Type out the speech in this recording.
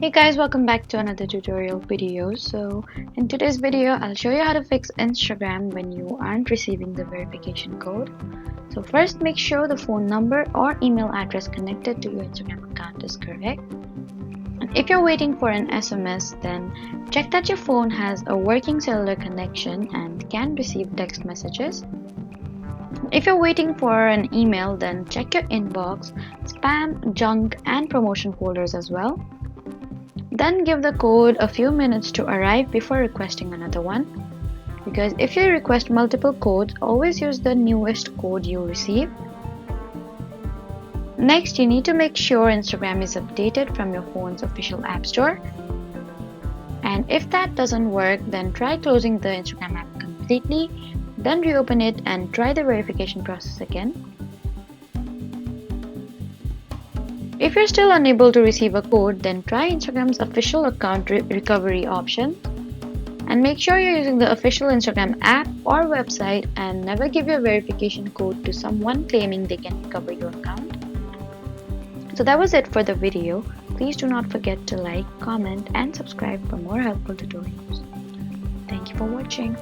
Hey guys, welcome back to another tutorial video. So in today's video, I'll show you how to fix Instagram when you aren't receiving the verification code. So first, make sure the phone number or email address connected to your Instagram account is correct. And if you're waiting for an SMS, then check that your phone has a working cellular connection and can receive text messages. If you're waiting for an email, then check your inbox, spam, junk, and promotion folders as well. Then give the code a few minutes to arrive before requesting another one. Because if you request multiple codes, always use the newest code you receive. Next, you need to make sure Instagram is updated from your phone's official app store. And if that doesn't work, then try closing the Instagram app completely, then reopen it and try the verification process again. If you're still unable to receive a code, then try Instagram's official account recovery option. And make sure you're using the official Instagram app or website and never give your verification code to someone claiming they can recover your account. So that was it for the video. Please do not forget to like, comment, and subscribe for more helpful tutorials. Thank you for watching.